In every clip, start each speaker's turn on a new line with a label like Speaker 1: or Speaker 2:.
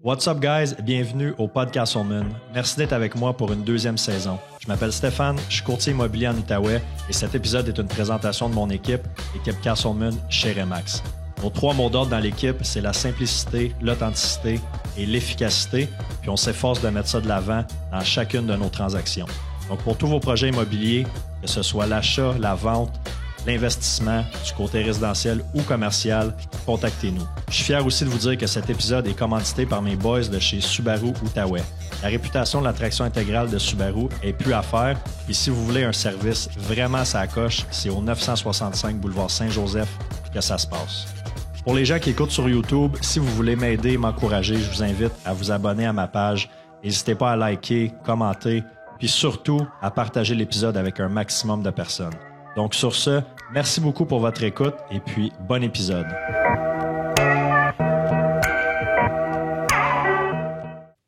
Speaker 1: What's up guys, bienvenue au podcast Castleman. Merci d'être avec moi pour une deuxième saison. Je m'appelle Stéphane, je suis courtier immobilier en Outaouais et cet épisode est une présentation de mon équipe Castleman chez Remax. Nos 3 mots d'ordre dans l'équipe, c'est la simplicité, l'authenticité et l'efficacité, puis on s'efforce de mettre ça de l'avant dans chacune de nos transactions. Donc pour tous vos projets immobiliers, que ce soit l'achat, la vente, l'investissement, du côté résidentiel ou commercial, contactez-nous. Je suis fier aussi de vous dire que cet épisode est commandité par mes boys de chez Subaru Outaouais. La réputation de la traction intégrale de Subaru est plus à faire. Et si vous voulez un service vraiment à sa coche, c'est au 965 boulevard Saint-Joseph que ça se passe. Pour les gens qui écoutent sur YouTube, si vous voulez m'aider et m'encourager, je vous invite à vous abonner à ma page. N'hésitez pas à liker, commenter, puis surtout à partager l'épisode avec un maximum de personnes. Donc sur ce, merci beaucoup pour votre écoute et puis bon épisode.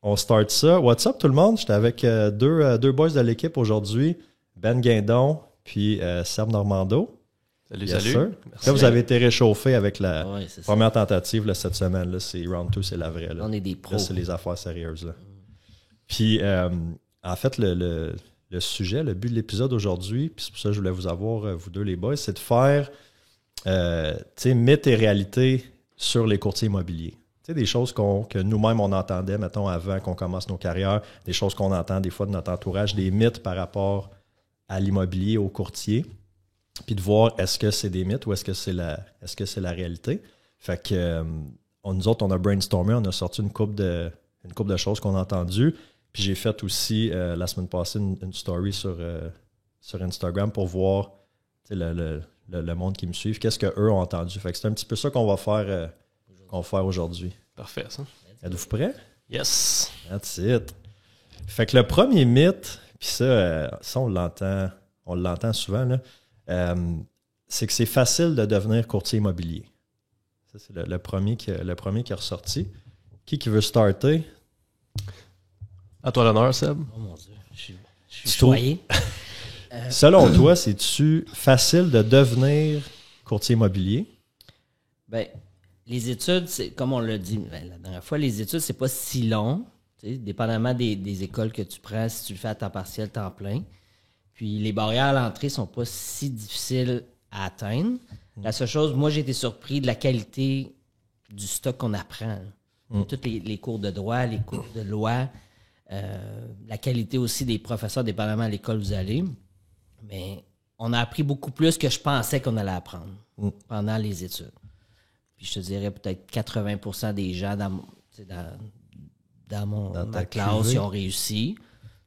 Speaker 1: On start ça. What's up tout le monde? J'étais avec deux boys de l'équipe aujourd'hui, Ben Guindon puis Serbe Normando.
Speaker 2: Salut,
Speaker 1: yes,
Speaker 2: salut.
Speaker 1: Sir. Là, vous avez été réchauffé avec la première
Speaker 3: ça.
Speaker 1: tentative là, cette semaine. Là, c'est round 2, c'est la vraie. Là.
Speaker 3: On est des pros.
Speaker 1: Là, c'est les affaires sérieuses. Là. Puis en fait, le sujet, le but de l'épisode aujourd'hui, puis c'est pour ça que je voulais vous avoir, vous deux les boys, c'est de faire mythes et réalités sur les courtiers immobiliers. Tu sais, des choses que nous-mêmes on entendait, mettons, avant qu'on commence nos carrières, des choses qu'on entend des fois de notre entourage, des mythes par rapport à l'immobilier, aux courtiers, puis de voir est-ce que c'est des mythes ou est-ce que c'est la réalité. Fait que nous autres, on a brainstormé, on a sorti une couple de choses qu'on a entendues. Puis j'ai fait aussi la semaine passée une story sur Instagram pour voir le monde qui me suit, qu'est-ce qu'eux ont entendu. Fait que c'est un petit peu ça qu'on va faire aujourd'hui.
Speaker 2: Parfait, ça.
Speaker 1: Êtes-vous prêts?
Speaker 2: Yes.
Speaker 1: That's it. Fait que le premier mythe, puis ça on l'entend souvent, là, c'est que c'est facile de devenir courtier immobilier. Ça, c'est le premier qui est ressorti. Qui veut starter?
Speaker 2: À toi l'honneur, Seb.
Speaker 3: Oh mon Dieu, je suis choyé.
Speaker 1: Selon toi, c'est-tu facile de devenir courtier immobilier?
Speaker 3: Ben, les études, c'est comme on l'a dit la dernière fois, les études, c'est pas si long, dépendamment des écoles que tu prends, si tu le fais à temps partiel, temps plein. Puis les barrières à l'entrée sont pas si difficiles à atteindre. La seule chose, moi, j'ai été surpris de la qualité du stock qu'on apprend. Tous les cours de droit, les cours de loi, la qualité aussi des professeurs, dépendamment à l'école où vous allez. Mais on a appris beaucoup plus que je pensais qu'on allait apprendre pendant les études. Puis je te dirais peut-être 80% des gens dans ma classe ils ont réussi.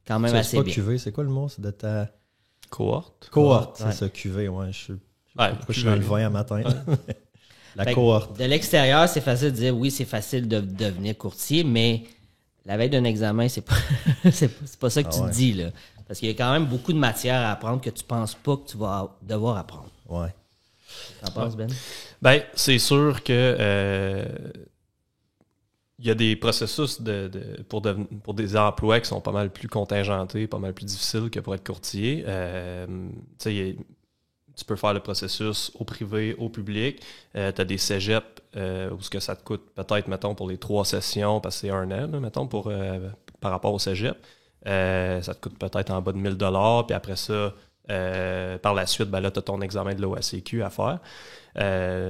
Speaker 3: Quand même assez bien.
Speaker 1: C'est pas QV, c'est quoi le mot? C'est de ta...
Speaker 2: Cohorte.
Speaker 1: Cohorte,
Speaker 3: ouais.
Speaker 1: C'est ça, QV. Ouais, je
Speaker 2: Je
Speaker 1: suis dans le vin à matin.
Speaker 3: Ouais.
Speaker 1: La cohorte.
Speaker 3: De l'extérieur, c'est facile de dire oui, c'est facile de devenir courtier, mais la veille d'un examen, c'est pas, c'est pas ça que tu te dis, là. Parce qu'il y a quand même beaucoup de matière à apprendre que tu penses pas que tu vas devoir apprendre.
Speaker 1: Ouais.
Speaker 3: T'en penses, Ben?
Speaker 2: Ben, c'est sûr que il y a des processus pour des emplois qui sont pas mal plus contingentés, pas mal plus difficiles que pour être courtier. Tu peux faire le processus au privé, au public. Tu as des cégeps où ce que ça te coûte peut-être, mettons, pour les 3 sessions, parce que c'est 1 an, là, mettons, par rapport au cégep. Ça te coûte peut-être en bas de 1 000 $. Puis après ça, par la suite, ben là, tu as ton examen de l'OACQ à faire.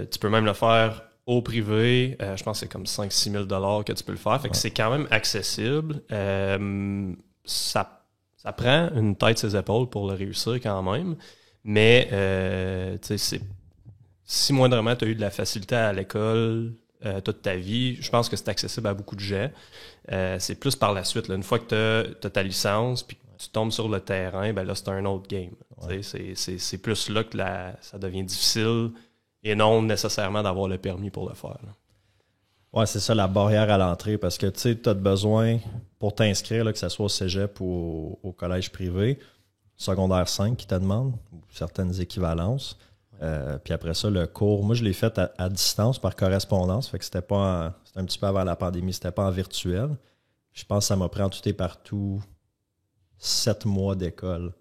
Speaker 2: Tu peux même le faire au privé. Je pense que c'est comme 5-6 000 $ que tu peux le faire. Fait que c'est quand même accessible. Ça prend une tête sur ses épaules pour le réussir quand même. Mais, si moindrement tu as eu de la facilité à l'école toute ta vie, je pense que c'est accessible à beaucoup de gens. C'est plus par la suite. Là, une fois que tu as ta licence puis que tu tombes sur le terrain, ben là, c'est un autre game. Ouais. C'est plus là que ça devient difficile et non nécessairement d'avoir le permis pour le faire.
Speaker 1: Oui, c'est ça la barrière à l'entrée parce que tu as besoin, pour t'inscrire, là, que ce soit au cégep ou au collège privé, secondaire 5 qui te demande, ou certaines équivalences. Puis après ça, le cours, moi je l'ai fait à distance par correspondance, fait que c'était un petit peu avant la pandémie, c'était pas en virtuel. Je pense que ça m'a pris en tout et partout 7 mois d'école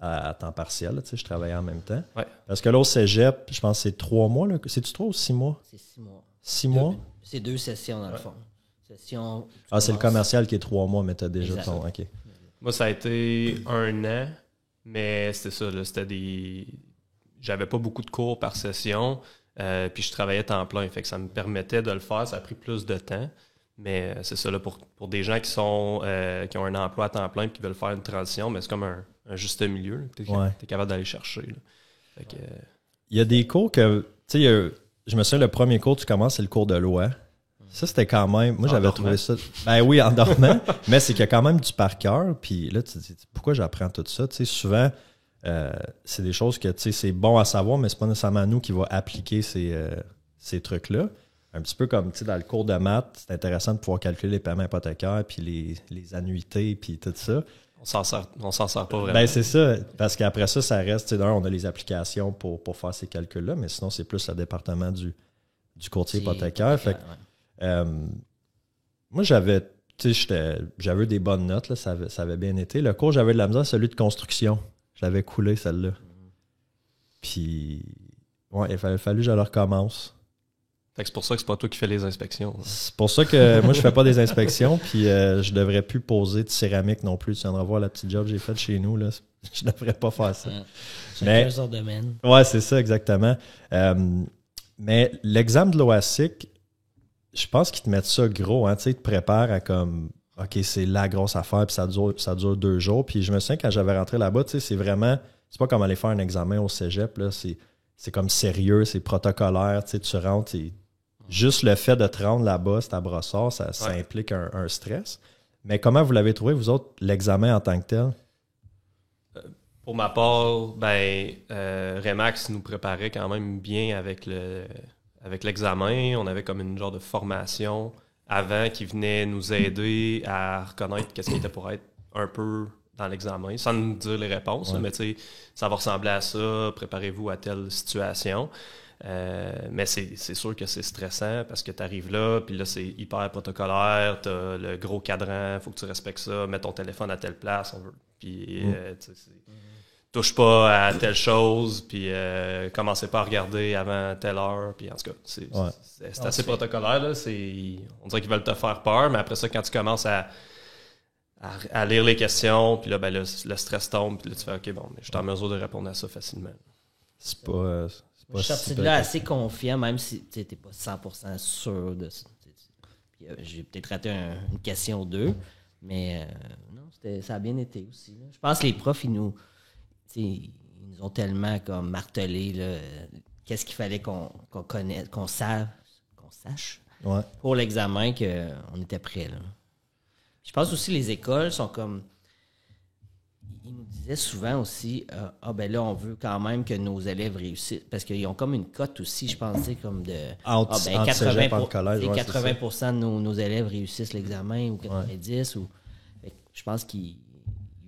Speaker 1: à temps partiel. Là, je travaillais en même temps.
Speaker 2: Ouais.
Speaker 1: Parce que là, au cégep, je pense que c'est 3 mois. Là. C'est-tu 3 ou 6 mois?
Speaker 3: C'est 6 mois.
Speaker 1: 6 mois?
Speaker 3: C'est 2 sessions, dans le fond. session.
Speaker 1: C'est le commercial qui est 3 mois, mais tu as déjà
Speaker 3: Exact.
Speaker 1: ton... OK.
Speaker 2: Moi, ça a été 1 an, mais c'était ça, là, c'était des... J'avais pas beaucoup de cours par session, puis je travaillais temps plein, fait que ça me permettait de le faire, ça a pris plus de temps, mais c'est ça, là, pour des gens qui ont un emploi à temps plein et qui veulent faire une transition, mais c'est comme un juste milieu, tu es capable d'aller chercher. Là. Fait que,
Speaker 1: il y a des cours que, tu sais, je me souviens, le premier cours que tu commences, c'est le cours de loi. Ça, c'était quand même... Moi, j'avais trouvé ça... Ben oui, en dormant. Mais c'est qu'il y a quand même du par cœur. Puis là, tu te dis, pourquoi j'apprends tout ça? Tu sais, souvent, c'est des choses que, tu sais, c'est bon à savoir, mais c'est pas nécessairement nous qui va appliquer ces trucs-là. Un petit peu comme, tu sais, dans le cours de maths, c'est intéressant de pouvoir calculer les paiements hypothécaires, puis les annuités, puis tout ça.
Speaker 2: on s'en sort pas vraiment.
Speaker 1: Ben c'est ça, parce qu'après ça reste, tu sais, on a les applications pour faire ces calculs-là, mais sinon, c'est plus le département du courtier hypothécaire. Fait que, moi, j'avais eu des bonnes notes, là, ça avait bien été. Le cours, j'avais de la misère, celui de construction. Je l'avais coulé, celle-là. Puis, ouais, il a fallu que je le recommence.
Speaker 2: Fait que c'est pour ça que c'est pas toi qui fais les inspections.
Speaker 1: C'est pour ça que moi, je fais pas des inspections, puis je devrais plus poser de céramique non plus. Tu viendras voir la petite job que j'ai faite chez nous, là. Je devrais pas faire ça.
Speaker 3: Chacun son domaine.
Speaker 1: Ouais, c'est ça, exactement. Mais l'examen de l'OASIC, je pense qu'ils te mettent ça gros, hein, tu sais, ils te préparent à comme, OK, c'est la grosse affaire, puis ça dure 2 jours. Puis je me souviens, quand j'avais rentré là-bas, tu sais, c'est pas comme aller faire un examen au cégep, là, c'est comme sérieux, c'est protocolaire, tu sais, tu rentres, juste le fait de te rendre là-bas, c'est à Brossard, ça implique un stress. Mais comment vous l'avez trouvé, vous autres, l'examen en tant que tel?
Speaker 2: Pour ma part, Remax nous préparait quand même bien avec l'examen. On avait comme une genre de formation avant qui venait nous aider à reconnaître qu'est-ce qui était pour être un peu dans l'examen, sans nous dire les réponses. Mais tu sais, ça va ressembler à ça, préparez-vous à telle situation. Mais c'est sûr que c'est stressant parce que tu arrives là, puis là, c'est hyper protocolaire, tu as le gros cadran, il faut que tu respectes ça, mets ton téléphone à telle place, puis touche pas à telle chose, puis commencez pas à regarder avant telle heure, puis en tout cas, c'est assez protocolaire, là, on dirait qu'ils veulent te faire peur, mais après ça, quand tu commences à lire les questions, puis là, le stress tombe, puis là, tu fais « OK, bon, mais je suis en mesure de répondre à ça facilement. »
Speaker 1: C'est pas...
Speaker 3: Je suis sorti de là assez confiant, même si tu n'es pas 100% sûr de ça. J'ai peut-être raté une question ou deux, mais non, ça a bien été aussi. Là. Je pense que les profs, ils nous ont tellement comme martelé là, qu'est-ce qu'il fallait qu'on connaisse, qu'on sache pour l'examen qu'on était prêts. Là. Je pense aussi que les écoles sont comme... Ils nous disaient souvent aussi, là, on veut quand même que nos élèves réussissent. Parce qu'ils ont comme une cote aussi, je pense, comme de... 80% de nos élèves réussissent l'examen ou 90%. Je pense qu'ils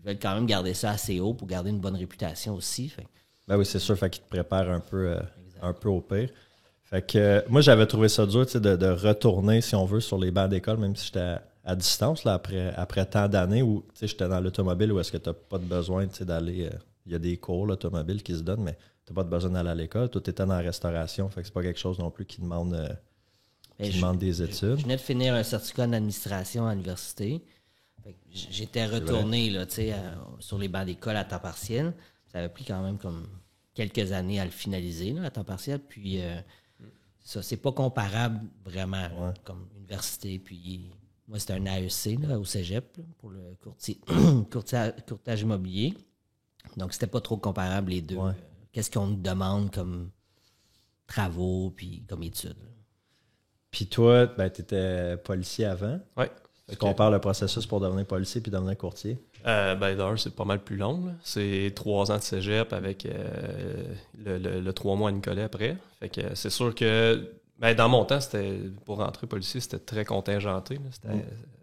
Speaker 3: veulent quand même garder ça assez haut pour garder une bonne réputation aussi. Fait.
Speaker 1: Ben oui, c'est sûr, fait qu'ils te préparent un peu au pire. Fait que moi, j'avais trouvé ça dur de retourner, si on veut, sur les bancs d'école, même si j'étais à distance, là, après tant d'années où j'étais dans l'automobile où est-ce que tu n'as pas de besoin d'aller... Il y a des cours, l'automobile, qui se donnent, mais tu n'as pas de besoin d'aller à l'école. Toi, tu étais dans la restauration, fait que c'est pas quelque chose non plus qui demande, des études.
Speaker 3: Je venais de finir un certificat en administration à l'université. J'étais retourné là, sur les bancs d'école à temps partiel. Ça avait pris quand même comme quelques années à le finaliser là, à temps partiel. Puis ça, c'est pas comparable vraiment comme université. Puis moi, c'était un AEC là, au cégep là, pour le courtage immobilier. Donc, c'était pas trop comparable les deux. Qu'est-ce qu'on nous demande comme travaux puis comme études.
Speaker 1: Puis toi, tu étais policier avant.
Speaker 2: Oui.
Speaker 1: Tu compares le processus pour devenir policier puis devenir courtier?
Speaker 2: D'ailleurs, c'est pas mal plus long. Là. C'est 3 ans de cégep avec le 3 mois à Nicolet après. Fait que c'est sûr que dans mon temps, c'était pour rentrer policier, c'était très contingenté.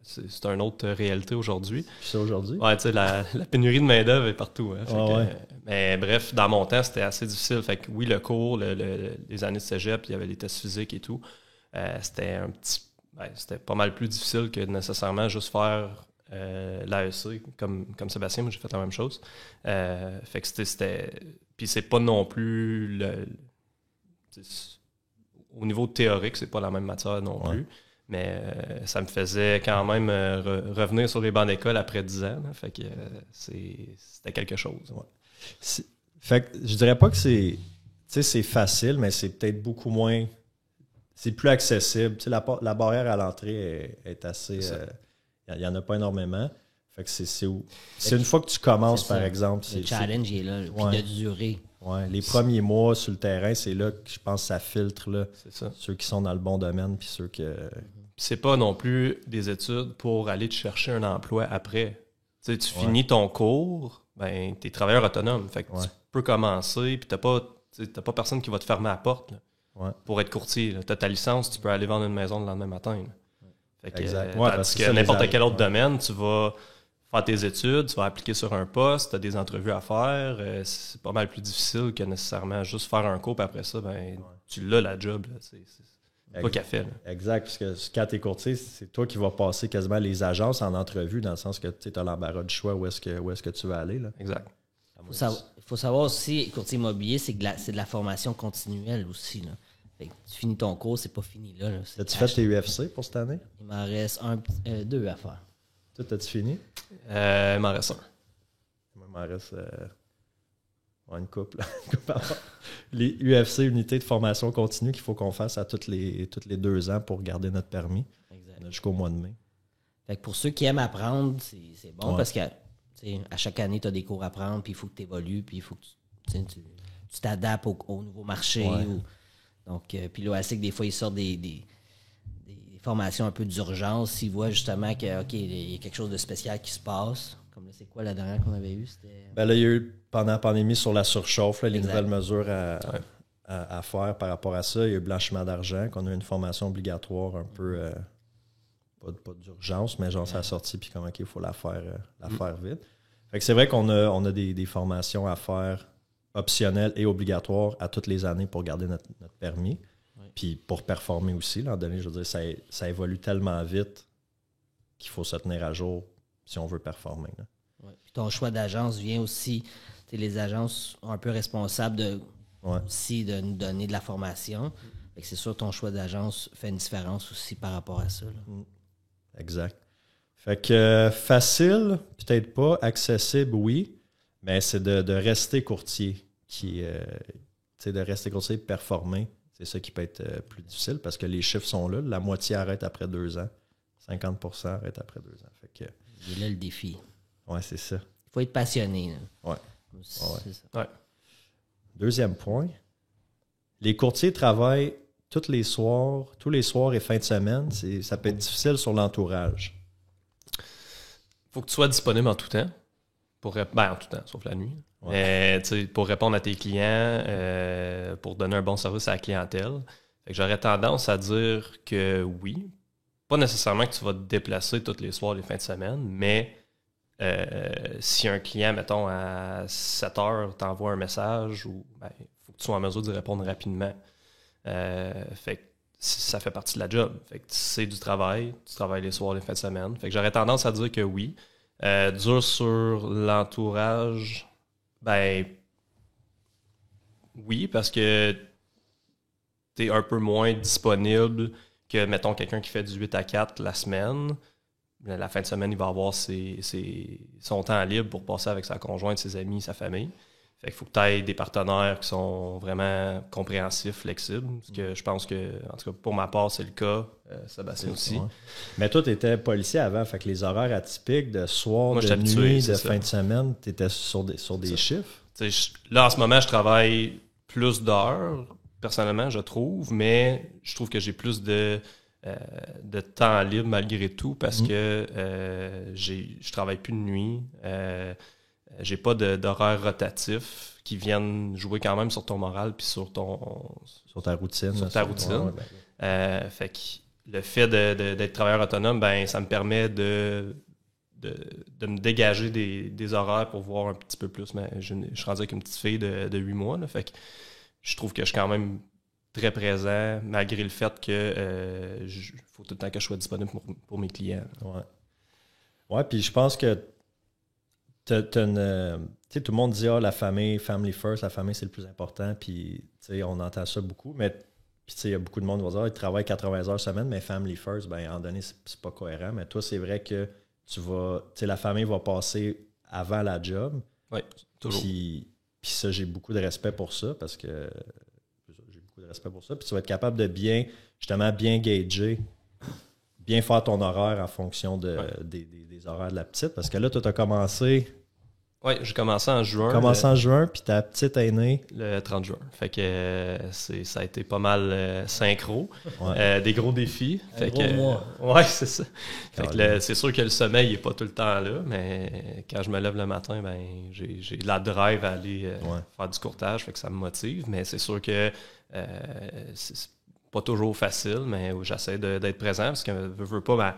Speaker 2: C'est une autre réalité aujourd'hui.
Speaker 1: C'est aujourd'hui?
Speaker 2: Ouais, tu sais, la pénurie de main-d'œuvre est partout. Hein, mais bref, dans mon temps, c'était assez difficile. Fait que oui, le cours, les années de cégep, il y avait les tests physiques et tout. C'était pas mal plus difficile que nécessairement juste faire l'AEC comme Sébastien. Moi, j'ai fait la même chose. Fait que c'était... Puis c'est pas non plus... Au niveau théorique, c'est pas la même matière non plus. Mais ça me faisait quand même revenir sur les bancs d'école après 10 ans. Là. Fait que c'était quelque chose.
Speaker 1: Ouais. Fait que je dirais pas que c'est facile, mais c'est peut-être beaucoup moins... C'est plus accessible. La barrière à l'entrée est assez... Il n'y en a pas énormément. Fait que c'est une fois que tu commences, par exemple...
Speaker 3: Le challenge est là, puis de durer.
Speaker 1: Ouais, les premiers mois sur le terrain, c'est là que je pense que ça filtre là,
Speaker 2: ça.
Speaker 1: Ceux qui sont dans le bon domaine puis ceux que...
Speaker 2: C'est pas non plus des études pour aller te chercher un emploi après. Tu finis ton cours, ben t'es travailleur autonome. Fait que tu peux commencer, puis t'as pas personne qui va te fermer la porte là, pour être courtier. Tu as ta licence, tu peux aller vendre une maison le lendemain matin. Là. Fait que, parce que n'importe quel autre domaine, tu vas faire tes études, tu vas appliquer sur un poste, tu as des entrevues à faire. C'est pas mal plus difficile que nécessairement juste faire un cours, puis après ça, tu l'as la job. Là. C'est pas qu'à faire.
Speaker 1: Exact, parce que quand tu es courtier, c'est toi qui vas passer quasiment les agences en entrevue, dans le sens que tu as l'embarras du choix où est-ce que tu vas aller. Là.
Speaker 2: Exact.
Speaker 3: Il faut savoir aussi, courtier immobilier, c'est de la formation continuelle aussi. Là. Fait que tu finis ton cours, c'est pas fini là.
Speaker 1: As-tu fait tes UFC pour cette année?
Speaker 3: Il m'en reste 2 à faire.
Speaker 1: Toi, as-tu fini?
Speaker 2: Il m'en reste un.
Speaker 1: Moi, il m'en reste une couple. Les UFC, unités de formation continue qu'il faut qu'on fasse à toutes les 2 ans pour garder notre permis.
Speaker 3: Exact.
Speaker 1: Jusqu'au mois de mai.
Speaker 3: Fait que pour ceux qui aiment apprendre, c'est bon parce que à chaque année, tu as des cours à prendre, puis il faut que tu évolues, puis il faut que tu t'adaptes au nouveau marché.
Speaker 1: Ouais.
Speaker 3: Donc, puis l'OASIC, des fois, ils sortent des formations un peu d'urgence. S'ils voient justement qu'il y a quelque chose de spécial qui se passe. Comme là, c'est quoi la dernière qu'on avait eue?
Speaker 1: Là, il y a eu, pendant la pandémie, sur la surchauffe, là, les
Speaker 3: Exact.
Speaker 1: nouvelles mesures à faire par rapport à ça. Il y a eu blanchiment d'argent, qu'on a eu une formation obligatoire un peu, pas d'urgence, mais genre, ça a sorti, puis comme, OK, il faut la faire vite. Fait que c'est vrai qu'on a des formations à faire optionnelles et obligatoires à toutes les années pour garder notre permis. Puis pour performer aussi, là, donné, je veux dire, ça évolue tellement vite qu'il faut se tenir à jour si on veut performer. Là.
Speaker 3: Ouais. Puis ton choix d'agence vient aussi. Les agences sont un peu responsables aussi de nous donner de la formation. Fait que c'est sûr que ton choix d'agence fait une différence aussi par rapport à ça. Là.
Speaker 1: Exact. Fait que facile, peut-être pas. Accessible, oui. Mais c'est de rester courtier. De rester courtier et performer. C'est ça qui peut être plus difficile parce que les chiffres sont là. La moitié arrête après 2 ans. 50% arrête après 2 ans. Fait que,
Speaker 3: il est là le défi.
Speaker 1: Ouais, c'est ça.
Speaker 3: Il faut être passionné.
Speaker 1: Ouais.
Speaker 3: C'est ça.
Speaker 2: Ouais.
Speaker 1: Deuxième point. Les courtiers travaillent tous les soirs et fins de semaine. Ça peut être difficile sur l'entourage.
Speaker 2: Faut que tu sois disponible en tout temps. En tout temps, sauf la nuit. Ouais. Pour répondre à tes clients, pour donner un bon service à la clientèle. Fait que j'aurais tendance à dire que oui. Pas nécessairement que tu vas te déplacer tous les soirs, les fins de semaine, mais si un client, mettons, à 7 heures, t'envoie un message, il faut que tu sois en mesure d'y répondre rapidement. Fait que ça fait partie de la job. Fait que c'est du travail, tu travailles les soirs, les fins de semaine. Fait que j'aurais tendance à dire que oui. Dur sur l'entourage, oui, parce que tu es un peu moins disponible que, mettons, quelqu'un qui fait du 8 à 4 la semaine. La fin de semaine, il va avoir son temps libre pour passer avec sa conjointe, ses amis, sa famille. Fait qu'il faut que tu aies des partenaires qui sont vraiment compréhensifs, flexibles. Parce que je pense que, en tout cas, pour ma part, c'est le cas. Sébastien aussi. Ouais.
Speaker 1: Mais toi, tu étais policier avant, fait que les horaires atypiques de soir, de nuit, de fin de semaine, tu étais sur des chiffres?
Speaker 2: Là, en ce moment, je travaille plus d'heures, personnellement, je trouve, mais je trouve que j'ai plus de temps libre malgré tout parce que je travaille plus de nuit. J'ai pas d'horaire rotatif qui viennent jouer quand même sur ton moral puis sur
Speaker 1: ta routine.
Speaker 2: Fait que le fait d'être travailleur autonome, ça me permet de me dégager des horaires pour voir un petit peu plus. Mais je suis rendu avec une petite fille de 8 mois. Là, fait que je trouve que je suis quand même très présent malgré le fait que faut tout le temps que je sois disponible pour mes clients.
Speaker 1: Ouais, puis je pense que tout le monde dit la famille, family first, la famille c'est le plus important, puis on entend ça beaucoup, mais Puis, tu sais, il y a beaucoup de monde qui va dire, ils travaillent 80 heures semaine, mais family first, ben, à un moment donné, c'est pas cohérent. Mais toi, c'est vrai que tu sais, la famille va passer avant la job.
Speaker 2: Oui, toujours.
Speaker 1: Puis ça, j'ai beaucoup de respect pour ça parce que Puis tu vas être capable de bien gager, bien faire ton horaire en fonction des horaires de la petite. Parce que là, toi, tu as commencé.
Speaker 2: Oui, j'ai commencé en juin.
Speaker 1: Puis ta petite est née.
Speaker 2: Le 30 juin. Fait que ça a été pas mal synchro.
Speaker 1: Ouais.
Speaker 2: Des gros défis.
Speaker 3: Mois.
Speaker 2: Ouais, c'est ça. Fait que c'est sûr que le sommeil n'est pas tout le temps là, mais quand je me lève le matin, ben j'ai la drive à aller faire du courtage, fait que ça me motive. Mais c'est sûr que c'est pas toujours facile, mais j'essaie d'être présent parce que je veux pas,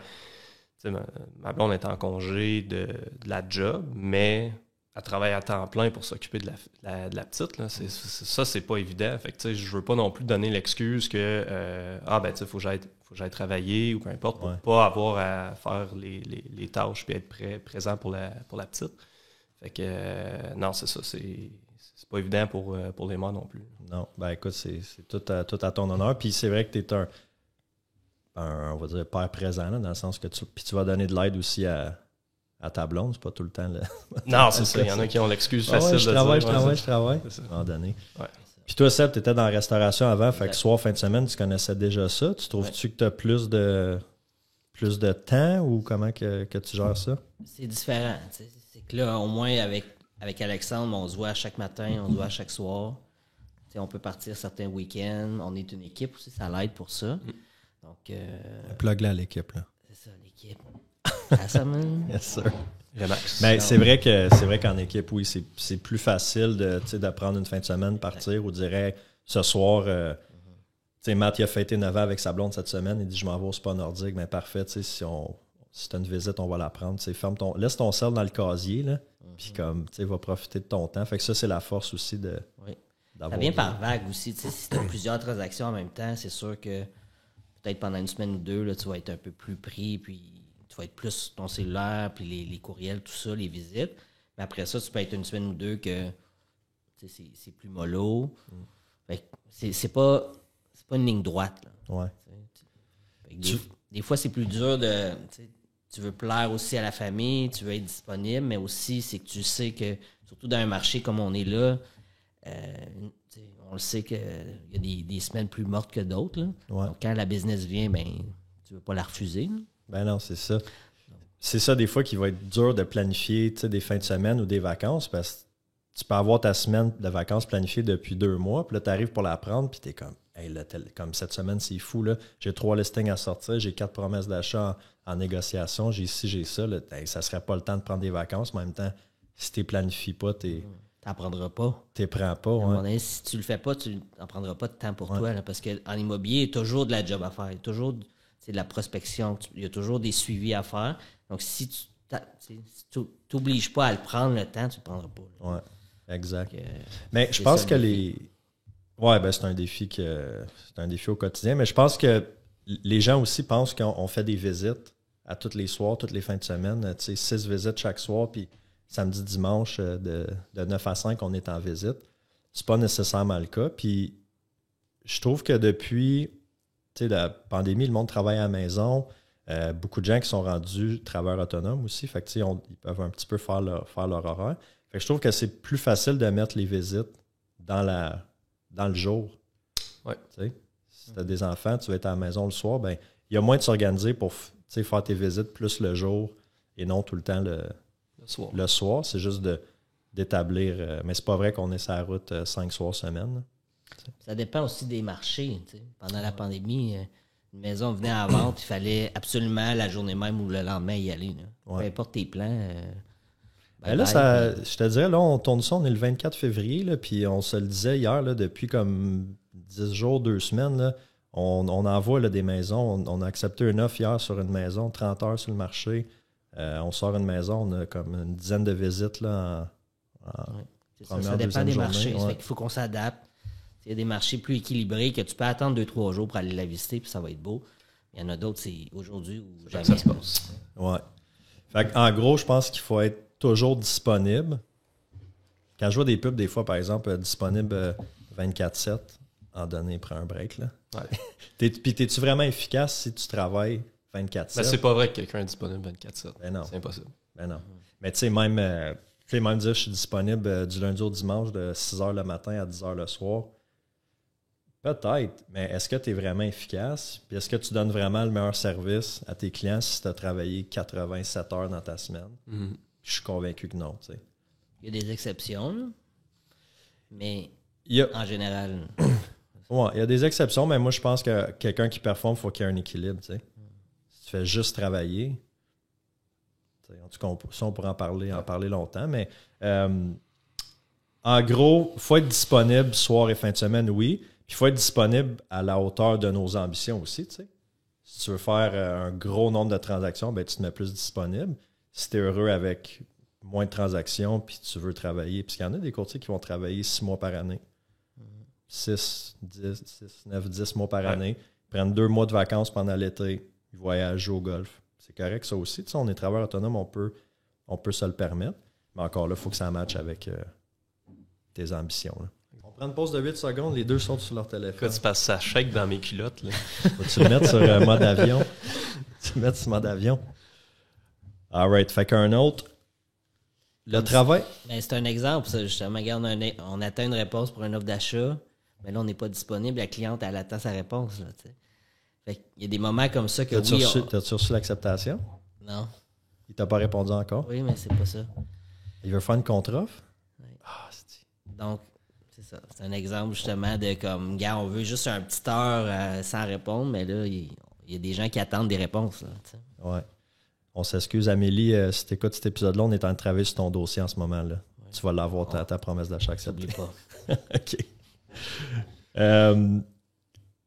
Speaker 2: ma blonde est en congé de la job, mais elle travaille à temps plein pour s'occuper de la petite. Là. Ça, c'est pas évident. Fait que, je veux pas non plus donner l'excuse que faut que j'aille travailler ou peu importe pour pas avoir à faire les tâches et être présent pour la petite. Fait que non, c'est ça. C'est pas évident pour les mères non plus.
Speaker 1: Non, ben écoute, c'est tout à ton honneur. Puis c'est vrai que tu es un on va dire, père présent, là, dans le sens que tu vas donner de l'aide aussi à ta blonde, c'est pas tout le temps.
Speaker 2: Non, c'est ça. Il y en a qui ont l'excuse facile
Speaker 1: je travaille. À un moment donné.
Speaker 2: Ouais.
Speaker 1: Puis toi, Seb, tu étais dans la restauration avant, fait que soir, fin de semaine, tu connaissais déjà ça. Tu trouves-tu que tu as plus de temps ou comment que tu gères ça?
Speaker 3: C'est différent. C'est que là, au moins, avec Alexandre, on se voit chaque matin, on se voit chaque soir. On peut partir certains week-ends. On est une équipe aussi, ça l'aide pour ça. Donc,
Speaker 1: plug-la à l'équipe, là.
Speaker 3: C'est ça, l'équipe. Awesome.
Speaker 1: Yes, sir.
Speaker 2: Relax.
Speaker 1: Mais c'est vrai qu'en équipe, oui, c'est plus facile de prendre une fin de semaine, partir ou dirait ce soir, Matt il a fêté 9 ans avec sa blonde cette semaine, il dit je m'en vais au spa nordique, mais parfait, si tu as une visite, on va la prendre. Laisse ton sel dans le casier, là, puis comme va profiter de ton temps. Fait que ça, c'est la force aussi de.
Speaker 3: Oui. Ça vient par vague aussi. Si tu as plusieurs transactions en même temps, c'est sûr que peut-être pendant une semaine ou deux, là, tu vas être un peu plus pris, puis tu vas être plus ton cellulaire, puis les courriels, tout ça, les visites. Mais après ça, tu peux être une semaine ou deux que c'est plus mollo. Fait que c'est pas une ligne droite. Là.
Speaker 1: Ouais.
Speaker 3: Des fois, c'est plus dur de... Tu veux plaire aussi à la famille, tu veux être disponible, mais aussi, c'est que tu sais que, surtout dans un marché comme on est là, on le sait qu'il y a des semaines plus mortes que d'autres. Là.
Speaker 1: Ouais.
Speaker 3: Donc, quand la business vient, tu veux pas la refuser. Là.
Speaker 1: Ben non, c'est ça. C'est ça, des fois, qui va être dur de planifier des fins de semaine ou des vacances parce que tu peux avoir ta semaine de vacances planifiée depuis 2 mois, puis là, tu arrives pour la prendre, puis tu es comme, hey, là, comme cette semaine, c'est fou, là. J'ai 3 listings à sortir, j'ai 4 promesses d'achat en négociation, j'ai ci, j'ai ça. Là, hey, ça serait pas le temps de prendre des vacances, mais en même temps, si tu ne planifies pas,
Speaker 3: T'en prendras pas.
Speaker 1: Tu prends pas, ouais.
Speaker 3: Donné, si tu le fais pas, tu n'en prendras pas de temps pour toi. Là, parce qu'en immobilier, il y a toujours de la job à faire. Il y a toujours de la prospection. Il y a toujours des suivis à faire. Donc, si tu t'obliges pas à le prendre le temps, tu ne le prendras pas.
Speaker 1: Oui, exact. Mais je pense que c'est un défi au quotidien. Mais je pense que les gens aussi pensent qu'on fait des visites à tous les soirs, toutes les fins de semaine. 6 visites chaque soir, puis samedi, dimanche, de 9 à 5, on est en visite. C'est pas nécessairement le cas. Puis je trouve que depuis la pandémie, le monde travaille à la maison. Beaucoup de gens qui sont rendus travailleurs autonomes aussi. Fait que, ils peuvent un petit peu faire leur horaire. Fait que je trouve que c'est plus facile de mettre les visites dans le jour.
Speaker 2: Ouais.
Speaker 1: Si tu as des enfants, tu vas être à la maison le soir, ben il y a moins de s'organiser pour faire tes visites plus le jour et non tout le temps le soir. C'est juste d'établir. Mais c'est pas vrai qu'on est sur la route 5 soirs semaine. Là.
Speaker 3: Ça dépend aussi des marchés. Pendant la pandémie, une maison venait à vente, il fallait absolument la journée même ou le lendemain y aller. Peu importe tes plans.
Speaker 1: Je te dirais, là, on tourne ça, on est le 24 février, là, puis on se le disait hier, là, depuis comme 10 jours, 2 semaines, là, on envoie là, des maisons. On a accepté une offre hier sur une maison, 30 heures sur le marché. On sort une maison, on a comme une dizaine de visites là,
Speaker 3: ça dépend des marchés. Ça fait qu'il faut qu'on s'adapte. Il y a des marchés plus équilibrés que tu peux attendre 2-3 jours pour aller la visiter, puis ça va être beau. Il y en a d'autres, c'est aujourd'hui ou jamais ça se passe.
Speaker 1: Ouais. Fait en gros, je pense qu'il faut être toujours disponible. Quand je vois des pubs, des fois, par exemple, disponible 24/7,
Speaker 4: en donné, prends un break. Là.
Speaker 2: Ouais.
Speaker 4: Puis t'es-tu vraiment efficace si tu travailles 24/7?
Speaker 2: Ben, c'est pas vrai que quelqu'un est disponible 24/7.
Speaker 4: Ben non.
Speaker 2: C'est impossible.
Speaker 4: Ben non. Mais tu sais, même dire je suis disponible du lundi au dimanche de 6h le matin à 10h le soir. Peut-être, mais est-ce que tu es vraiment efficace? Puis est-ce que tu donnes vraiment le meilleur service à tes clients si tu as travaillé 87 heures dans ta semaine?
Speaker 2: Mm-hmm.
Speaker 4: Je suis convaincu que non. Tu sais.
Speaker 3: Il y a des exceptions, là. Mais
Speaker 4: Il
Speaker 3: en général.
Speaker 4: y a des exceptions, mais moi, je pense que quelqu'un qui performe, il faut qu'il y ait un équilibre. Tu sais. Si tu fais juste travailler, en tout cas, ça, on pourrait en parler longtemps, mais en gros, il faut être disponible soir et fin de semaine, oui. Puis il faut être disponible à la hauteur de nos ambitions aussi. Tu sais. Si tu veux faire un gros nombre de transactions, ben, tu te mets plus disponible. Si tu es heureux avec moins de transactions, puis tu veux travailler, puisqu'il y en a des courtiers qui vont travailler 6 mois par année. 6, 9, 10 mois par année. Ils prennent 2 mois de vacances pendant l'été. Ils voyagent, jouent au golf. C'est correct, ça aussi. Tu sais, on est travailleur autonome, on peut se le permettre. Mais encore là, il faut que ça matche avec tes ambitions. Là. On prend une pause de 8 secondes. Les deux sont sur leur téléphone.
Speaker 2: Quand tu passes ça shake dans mes culottes. Là.
Speaker 4: Faut-tu le mettre sur mode avion? Tu le mettre sur mode avion. All right. Fait qu'un autre. Le travail.
Speaker 3: Ben, c'est un exemple, ça, justement. Regarde, on attend une réponse pour une offre d'achat, mais là, on n'est pas disponible. La cliente, elle attend sa réponse. Là, fait qu'il y a des moments comme ça que
Speaker 4: T'as-tu reçu l'acceptation?
Speaker 3: Non.
Speaker 4: Il t'a pas répondu encore?
Speaker 3: Oui, mais c'est pas ça.
Speaker 4: Il veut faire une contre-offre?
Speaker 3: Oui. Donc, c'est ça. C'est un exemple, justement, de comme, gars, on veut juste un petit heure sans répondre, mais là, il y a des gens qui attendent des réponses. Là,
Speaker 4: ouais. On s'excuse, Amélie, si tu écoutes cet épisode-là, on est en train de travailler sur ton dossier en ce moment. Là. Ouais. Tu vas l'avoir, ta promesse d'achat acceptée.
Speaker 3: N'oublie pas.
Speaker 4: OK.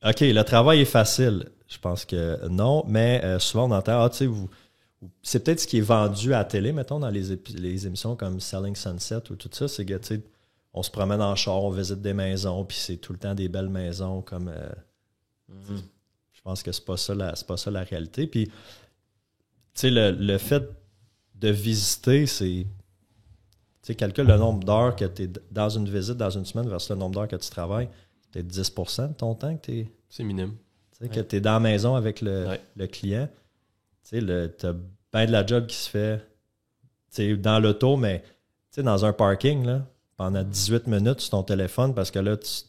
Speaker 4: OK, le travail est facile. Je pense que non, mais souvent on entend, tu sais, c'est peut-être ce qui est vendu à la télé, mettons, dans les émissions comme Selling Sunset ou tout ça, c'est que, tu sais, on se promène en char, on visite des maisons, puis c'est tout le temps des belles maisons comme... Je pense que c'est pas ça la réalité. Puis, tu sais, le fait de visiter, c'est... Tu sais, calcule le nombre d'heures que tu es dans une visite dans une semaine versus le nombre d'heures que tu travailles. C'est peut-être 10% de ton temps que tu es...
Speaker 2: C'est minime.
Speaker 4: Tu sais, que tu es dans la maison avec le client. Tu sais, tu as bien de la job qui se fait dans l'auto, mais dans un parking, là, pendant 18 minutes sur ton téléphone, parce que là, tu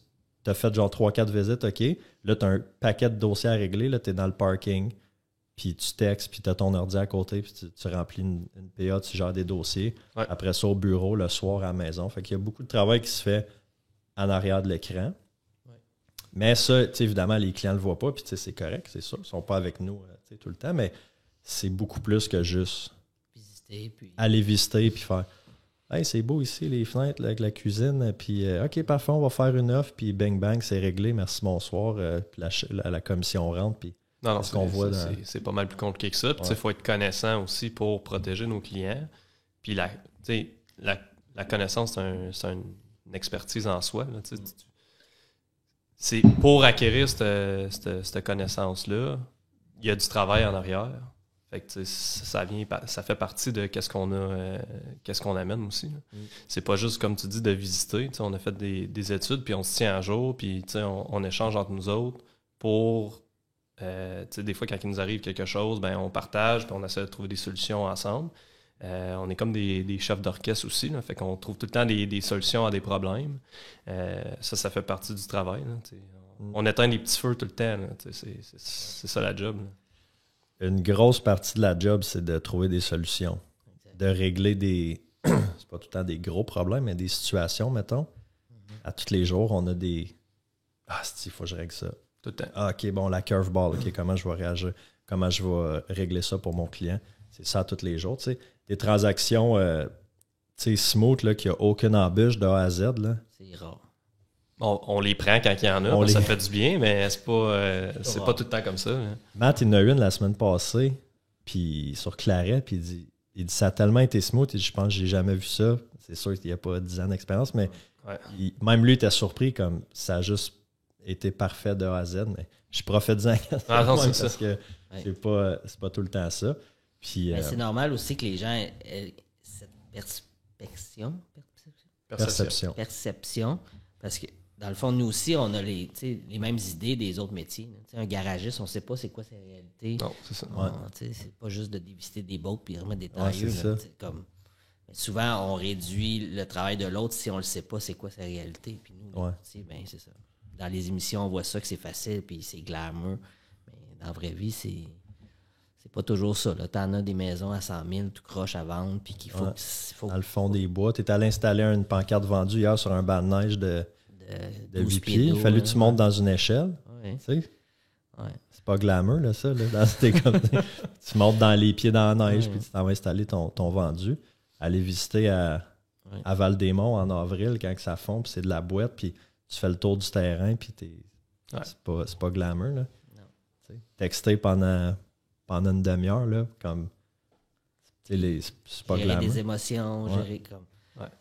Speaker 4: as fait genre 3-4 visites, OK. Là, tu as un paquet de dossiers à régler. Là, tu es dans le parking, puis tu textes, puis tu as ton ordi à côté, puis tu remplis une PA, tu gères des dossiers. Ouais. Après ça, au bureau, le soir, à la maison. Fait qu'il y a beaucoup de travail qui se fait en arrière de l'écran. Mais ça, évidemment, les clients ne le voient pas, puis c'est correct, c'est ça. Ils ne sont pas avec nous tout le temps, mais c'est beaucoup plus que juste aller visiter puis faire « Hey, c'est beau ici, les fenêtres avec la cuisine, puis OK, parfait, on va faire une offre, puis bang, bang, c'est réglé, merci, bonsoir. Puis la commission rentre, puis
Speaker 2: non, ce qu'on voit. C'est pas mal plus compliqué que ça. Puis il faut être connaissant aussi pour protéger nos clients. Puis la connaissance, c'est une expertise en soi. Là, c'est pour acquérir cette connaissance-là, il y a du travail en arrière. Fait que ça fait partie de qu'est-ce qu'on amène aussi. C'est pas juste, comme tu dis, de visiter. On a fait des études, puis on se tient à jour, puis on échange entre nous autres pour... des fois, quand il nous arrive quelque chose, ben, on partage, puis on essaie de trouver des solutions ensemble. On est comme des chefs d'orchestre aussi, là, fait qu'on trouve tout le temps des solutions à des problèmes. Ça fait partie du travail. Là, on éteint des petits feux tout le temps. Là, c'est ça la job. Là.
Speaker 4: Une grosse partie de la job, c'est de trouver des solutions. De régler des... c'est pas tout le temps des gros problèmes, mais des situations, mettons. À tous les jours, on a des... Ah, il faut que je règle ça.
Speaker 2: Tout le temps.
Speaker 4: Ah, OK, bon, la curveball, OK, comment je vais réagir? Comment je vais régler ça pour mon client? C'est ça tous les jours, tu sais. Des transactions, smooth, là, qu'il n'y a aucune embûche de A à Z, là.
Speaker 3: C'est rare.
Speaker 2: On les prend quand il y en a, ça fait du bien, mais c'est pas tout le temps comme ça. Hein.
Speaker 4: Matt, il en a une la semaine passée, puis sur Claret, puis il dit ça a tellement été smooth, et je pense que j'ai jamais vu ça. C'est sûr qu'il n'y a pas 10 ans d'expérience, mais même lui était surpris, comme ça a juste été parfait de A à Z, mais je suis prophétisant parce que c'est pas tout le temps ça. Puis,
Speaker 3: c'est normal aussi que les gens aient cette perception, parce que dans le fond, nous aussi, on a les mêmes idées des autres métiers. Un garagiste, on ne sait pas c'est quoi sa réalité.
Speaker 2: Non, c'est ça.
Speaker 3: C'est pas juste de dévisser des bottes puis remettre des tailleux. Mais souvent, on réduit le travail de l'autre si on ne le sait pas c'est quoi sa réalité. Puis nous, c'est ça. Dans les émissions, on voit ça que c'est facile puis c'est glamour. Mais dans la vraie vie, c'est pas toujours ça. Tu en as des maisons à 100 000, tout croche à vendre, puis qu'il faut...
Speaker 4: Dans le fond des bois. Tu es allé installer une pancarte vendue hier sur un banc de neige de 8 pieds. Il fallait que tu montes dans une échelle.
Speaker 3: Ouais.
Speaker 4: Tu sais?
Speaker 3: Ouais.
Speaker 4: C'est pas glamour, là, ça. Là. Tu montes dans les pieds dans la neige, puis tu t'en vas installer ton vendu. Aller visiter à Val-des-Monts en avril, quand ça fond, puis c'est de la boîte, puis tu fais le tour du terrain, puis c'est pas glamour. Là. Non. Texter pendant une demi-heure, là, comme c'est pas
Speaker 3: gérer
Speaker 4: glamour.
Speaker 3: des émotions, gérer comme...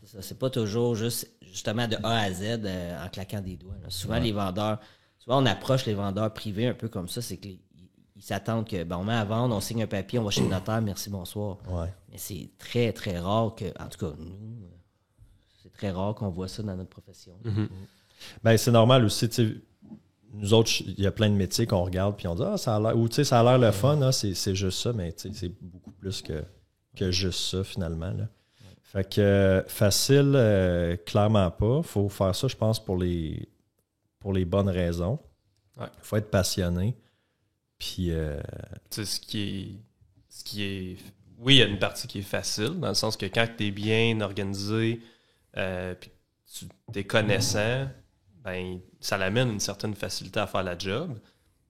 Speaker 3: C'est pas toujours justement de A à Z en claquant des doigts. Là. Souvent, les vendeurs... Souvent, on approche les vendeurs privés un peu comme ça, c'est qu'ils s'attendent que, on met à vendre, on signe un papier, on va chez le notaire, merci, bonsoir. Ouais. Mais c'est très, très rare que... En tout cas, nous, c'est très rare qu'on voit ça dans notre profession.
Speaker 2: Mm-hmm.
Speaker 4: Ben, c'est normal aussi, tu sais... Nous autres, il y a plein de métiers qu'on regarde puis on dit « Ah, ça a l'air... » Ou tu sais, ça a l'air le fun, hein, c'est juste ça, mais tu sais, c'est beaucoup plus que juste ça, finalement. Là. Fait que facile, clairement pas. Il faut faire ça, je pense, pour les bonnes raisons. Il faut être passionné. Puis...
Speaker 2: Tu sais, ce qui est... Oui, il y a une partie qui est facile, dans le sens que quand tu es bien organisé puis tu es connaissant... Ben, ça l'amène une certaine facilité à faire la job.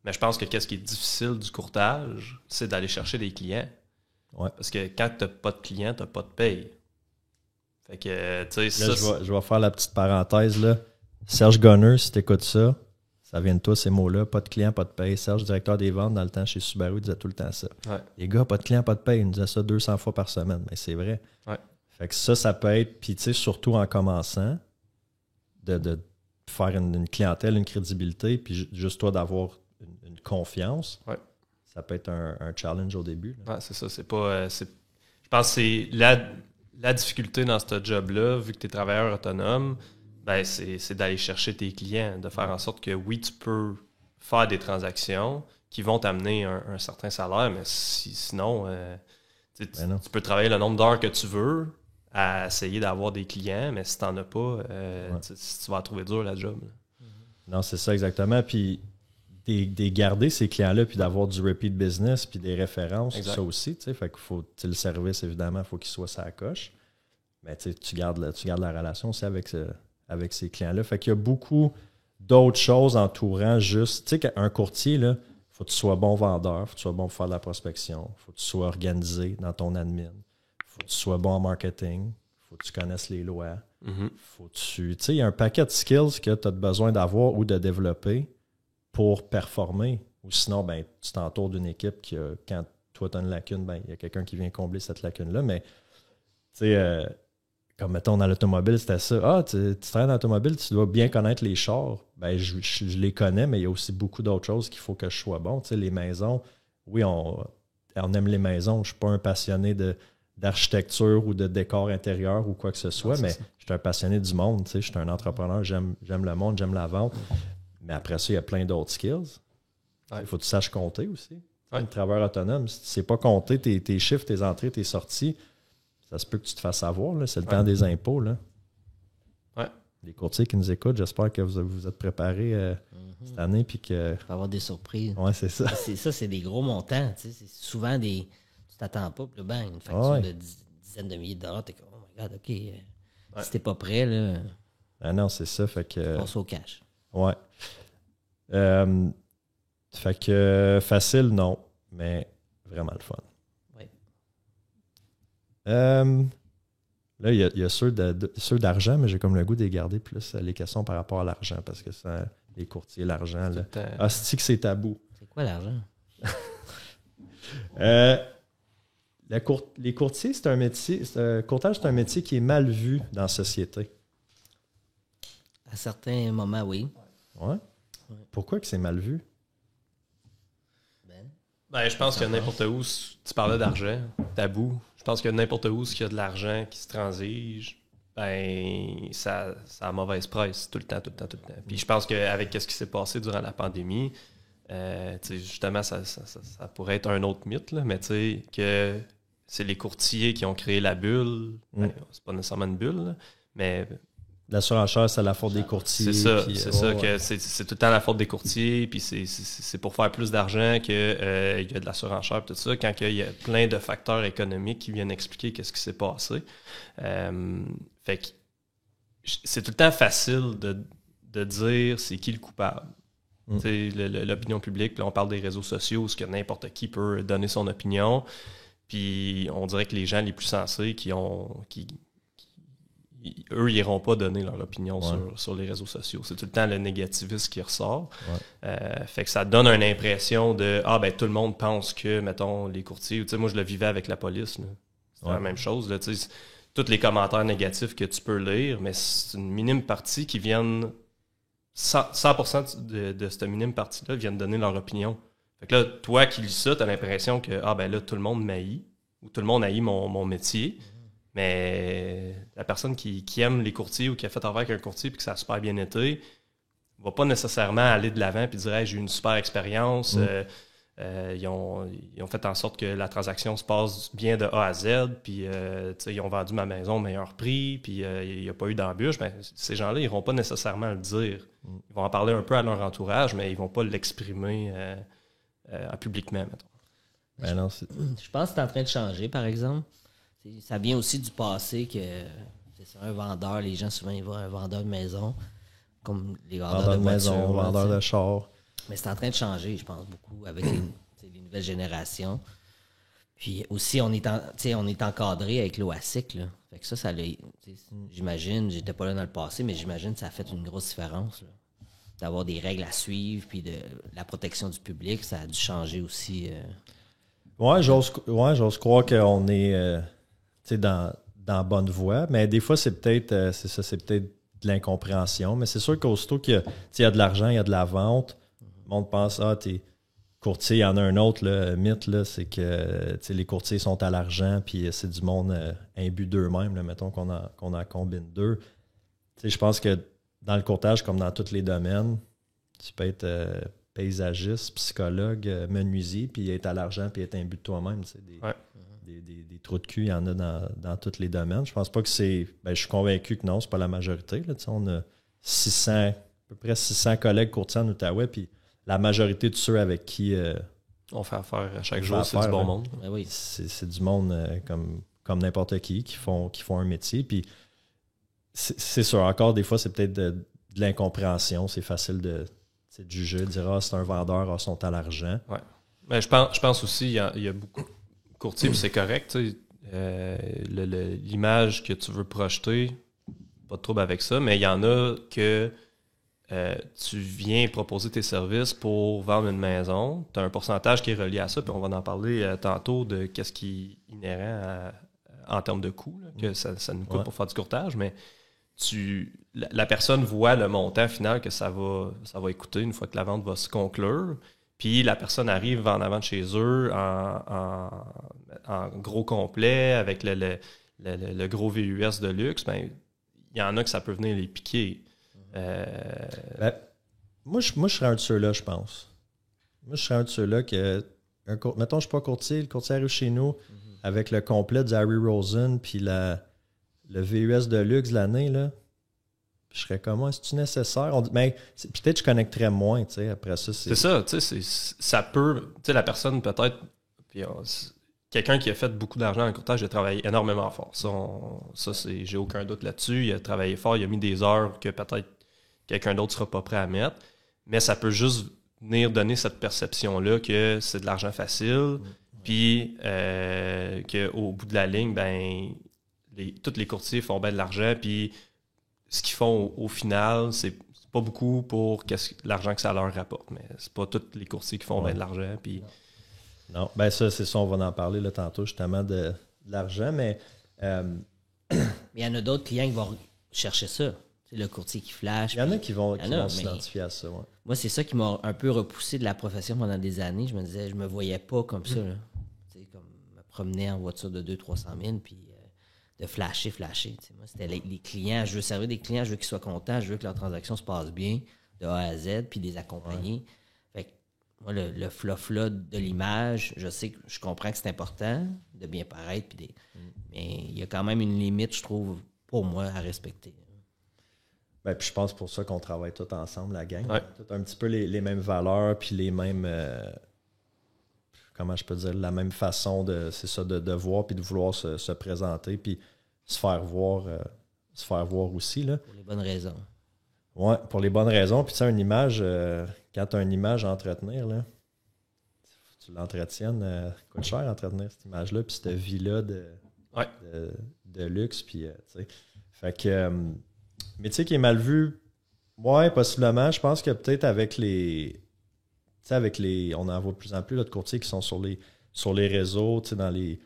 Speaker 2: Mais je pense que ce qui est difficile du courtage, c'est d'aller chercher des clients.
Speaker 4: Ouais.
Speaker 2: Parce que quand tu n'as pas de clients, tu n'as pas de paye. Fait que, tu sais,
Speaker 4: ça... Je vais faire la petite parenthèse, là. Serge Gunner, si tu écoutes ça, ça vient de toi, ces mots-là. Pas de clients, pas de paye. Serge, directeur des ventes, dans le temps chez Subaru, il disait tout le temps ça.
Speaker 2: Ouais.
Speaker 4: Les gars, pas de clients, pas de paye. Il nous disait ça 200 fois par semaine. Mais c'est vrai.
Speaker 2: Ouais.
Speaker 4: Fait que ça peut être... Puis, tu sais, surtout en commençant, de faire une clientèle, une crédibilité, puis juste toi d'avoir une confiance, ça peut être un challenge au début.
Speaker 2: Ouais, c'est ça. C'est pas... je pense que c'est la difficulté dans ce job-là, vu que tu es travailleur autonome, ben c'est d'aller chercher tes clients, de faire en sorte que oui, tu peux faire des transactions qui vont t'amener un certain salaire, mais sinon, tu peux travailler le nombre d'heures que tu veux, à essayer d'avoir des clients, mais si tu n'en as pas, tu vas trouver dur la job. Là.
Speaker 4: Non, c'est ça exactement. Puis des garder ces clients-là, puis d'avoir du repeat business, puis des références, ça aussi. Fait qu'il faut le service, évidemment, il faut qu'il soit sa coche. Mais tu gardes la relation aussi avec ces clients-là. Fait qu'il y a beaucoup d'autres choses entourant juste. Tu sais qu'un courtier, là, faut que tu sois bon vendeur, faut que tu sois bon pour faire de la prospection, faut que tu sois organisé dans ton admin. Faut que tu sois bon en marketing, faut que tu connaisses les lois, faut que tu sais, il y a un paquet de skills que tu as besoin d'avoir ou de développer pour performer. Ou sinon, ben, tu t'entoures d'une équipe qui, quand toi, tu as une lacune, ben, il y a quelqu'un qui vient combler cette lacune-là. Mais, tu sais, comme mettons dans l'automobile, c'était ça. Ah, tu travailles dans l'automobile, tu dois bien connaître les chars. Ben, je les connais, mais il y a aussi beaucoup d'autres choses qu'il faut que je sois bon. Tu sais, les maisons, oui, on aime les maisons. Je ne suis pas un passionné d'architecture ou de décor intérieur ou quoi que ce soit, mais je suis un passionné du monde, tu sais, je suis un entrepreneur, j'aime le monde, j'aime la vente, mais après ça, il y a plein d'autres skills. Il faut que tu saches compter aussi. Un travailleur autonome, si tu ne sais pas compter tes chiffres, tes entrées, tes sorties, ça se peut que tu te fasses savoir, là, c'est le temps des impôts. Là. Les courtiers qui nous écoutent, j'espère que vous êtes préparés cette année. Puis que...
Speaker 3: Il va y avoir des surprises.
Speaker 4: Oui, c'est ça.
Speaker 3: C'est des gros montants, tu sais, c'est souvent des... Tu t'attends pas, puis bang, une facture de dizaines de milliers de dollars, t'es comme, oh my God, OK. Si t'es pas prêt, là...
Speaker 4: Ah non, c'est ça, fait que...
Speaker 3: Passe au cash.
Speaker 4: Ouais. Fait que facile, non, mais vraiment le fun.
Speaker 3: Oui.
Speaker 4: Là, il y a ceux d'argent, mais j'ai comme le goût de les garder plus les questions par rapport à l'argent, parce que ça, les courtiers, l'argent, là... Ah, c'est que c'est tabou.
Speaker 3: C'est quoi l'argent?
Speaker 4: Les courtiers, c'est un métier. Courtage, c'est un métier qui est mal vu dans la société.
Speaker 3: À certains moments, oui.
Speaker 4: Ouais. Pourquoi que c'est mal vu?
Speaker 2: Ben, je pense que n'importe où, tu parlais d'argent, tabou. Je pense que n'importe où, s'il y a de l'argent qui se transige, ben ça a mauvaise presse tout le temps. Puis je pense qu'avec ce qui s'est passé durant la pandémie, justement, ça pourrait être un autre mythe, là, mais tu sais, que c'est les courtiers qui ont créé la bulle. Ben, c'est pas nécessairement une bulle, là, mais...
Speaker 4: La surenchère, c'est la faute des courtiers.
Speaker 2: C'est ça, que c'est tout le temps la faute des courtiers, puis c'est pour faire plus d'argent qu'il y a de la surenchère, tout ça, quand il y a plein de facteurs économiques qui viennent expliquer qu'est-ce qui s'est passé. Fait que c'est tout le temps facile de dire c'est qui le coupable. L'opinion publique, là, on parle des réseaux sociaux, où n'importe qui peut donner son opinion, puis on dirait que les gens les plus sensés eux, ils n'iront pas donner leur opinion sur les réseaux sociaux. C'est tout le temps le négativisme qui ressort. Fait que ça donne une impression de tout le monde pense que, mettons, les courtiers, moi je le vivais avec la police. C'est la même chose. Là, tous les commentaires négatifs que tu peux lire, mais c'est une minime partie qui viennent 100% de cette minime partie-là viennent donner leur opinion. Fait que là, toi qui lis ça, tu as l'impression que là, tout le monde m'haït, ou tout le monde haït mon métier. Mais la personne qui aime les courtiers ou qui a fait affaire avec un courtier et que ça a super bien été, ne va pas nécessairement aller de l'avant et dire hey, j'ai eu une super expérience. Ils ont fait en sorte que la transaction se passe bien de A à Z, puis ils ont vendu ma maison au meilleur prix, puis il n'y a pas eu d'embûche. Ben, ces gens-là, ils n'iront pas nécessairement le dire. Ils vont en parler un peu à leur entourage, mais ils ne vont pas l'exprimer publiquement, mettons.
Speaker 3: Ben non, je pense que c'est en train de changer, par exemple. Ça vient aussi du passé que c'est un vendeur, les gens souvent ils voient un vendeur de maison comme les vendeurs de
Speaker 4: maison, vendeurs de chars.
Speaker 3: Mais c'est en train de changer, je pense, beaucoup avec les nouvelles générations. Puis aussi, on est encadré avec l'OASIC, là. Fait que ça j'imagine, j'étais pas là dans le passé, mais j'imagine que ça a fait une grosse différence, là. D'avoir des règles à suivre, puis de la protection du public, ça a dû changer aussi.
Speaker 4: J'ose croire qu'on est dans bonne voie, mais des fois, c'est peut-être de l'incompréhension. Mais c'est sûr qu'aussitôt qu'il y a de l'argent, il y a de la vente, le monde pense, t'es courtier, il y en a un autre là, mythe, là, c'est que les courtiers sont à l'argent, puis c'est du monde imbu d'eux-mêmes, là, mettons qu'on en combine deux. Je pense que dans le courtage, comme dans tous les domaines, tu peux être paysagiste, psychologue, menuisier, puis être à l'argent, puis être imbu de toi-même. Des trous de cul, il y en a dans tous les domaines. Je pense pas que c'est... je suis convaincu que non, c'est pas la majorité. Là. On a à peu près 600 collègues courtiers en Outaouais, puis la majorité de ceux avec qui...
Speaker 2: on fait affaire à chaque jour, c'est du bon monde.
Speaker 3: Ben oui.
Speaker 4: C'est du monde comme n'importe qui font un métier. Puis c'est sûr, encore des fois, c'est peut-être de l'incompréhension. C'est facile de juger, de dire « c'est un vendeur, ils sont à l'argent. »
Speaker 2: Ouais. Mais je pense aussi, il y a beaucoup de courtiers, puis c'est correct. L'image que tu veux projeter, pas de trouble avec ça, mais il y en a que tu viens proposer tes services pour vendre une maison. Tu as un pourcentage qui est relié à ça, puis on va en parler tantôt de qu'est-ce qui est inhérent en termes de coût, là, que ça nous coûte pour faire du courtage, mais la personne voit le montant final que ça va coûter une fois que la vente va se conclure. Puis la personne arrive en avant de chez eux en gros complet avec le gros VUS de luxe. Ben, il y en a que ça peut venir les piquer.
Speaker 4: Moi, je serais un de ceux-là, je pense. Moi, je serais un de ceux-là que... mettons, je ne suis pas courtier. Le courtier arrive chez nous avec le complet de Harry Rosen puis le VUS de luxe de l'année, là. Je serais comment? Est-ce nécessaire? Peut-être que je connecterais moins, tu sais, après ça.
Speaker 2: C'est ça, tu sais, ça peut... Tu sais, la personne, peut-être... Puis quelqu'un qui a fait beaucoup d'argent en courtage, il a travaillé énormément fort. Ça j'ai aucun doute là-dessus. Il a travaillé fort, il a mis des heures que peut-être quelqu'un d'autre ne sera pas prêt à mettre. Mais ça peut juste venir donner cette perception-là que c'est de l'argent facile, puis qu'au bout de la ligne, ben tous les courtiers font bien de l'argent, puis ce qu'ils font au final, c'est pas beaucoup pour l'argent que ça leur rapporte. Mais c'est pas tous les courtiers qui font bien de l'argent. Puis...
Speaker 4: Non, ben ça, c'est ça, on va en parler là, tantôt, justement, de l'argent, mais...
Speaker 3: Mais il y en a d'autres clients qui vont chercher ça. C'est le courtier qui flash.
Speaker 4: Il y en a qui vont s'identifier à ça, ouais.
Speaker 3: Moi, c'est ça qui m'a un peu repoussé de la profession pendant des années. Je me disais, je me voyais pas comme ça, là. Tu sais, comme me promener en voiture de 200-300 000, puis flasher. Moi, c'était les clients. Je veux servir des clients, je veux qu'ils soient contents, je veux que leur transaction se passe bien de A à Z, puis les accompagner. Fait que moi, le fluff-là de l'image, je comprends que c'est important de bien paraître, mais il y a quand même une limite, je trouve, pour moi, à respecter.
Speaker 4: Ben, puis je pense pour ça qu'on travaille tous ensemble, la gang.
Speaker 2: Ouais.
Speaker 4: Tout un petit peu les mêmes valeurs, puis les mêmes... comment je peux dire? La même façon de voir, puis de vouloir se présenter, puis se faire voir aussi. Là.
Speaker 3: Pour les bonnes raisons.
Speaker 4: Oui, pour les bonnes raisons. Puis tu sais, une image, quand tu as une image à entretenir, là, tu l'entretiennes, coûte cher à entretenir cette image-là, puis cette vie-là de luxe. Puis, tu sais. Fait que, mais tu sais, qui est mal vu, ouais, possiblement. Je pense que peut-être avec les. Tu sais, on en voit de plus en plus là, de courtiers qui sont sur les réseaux, tu sais, dans les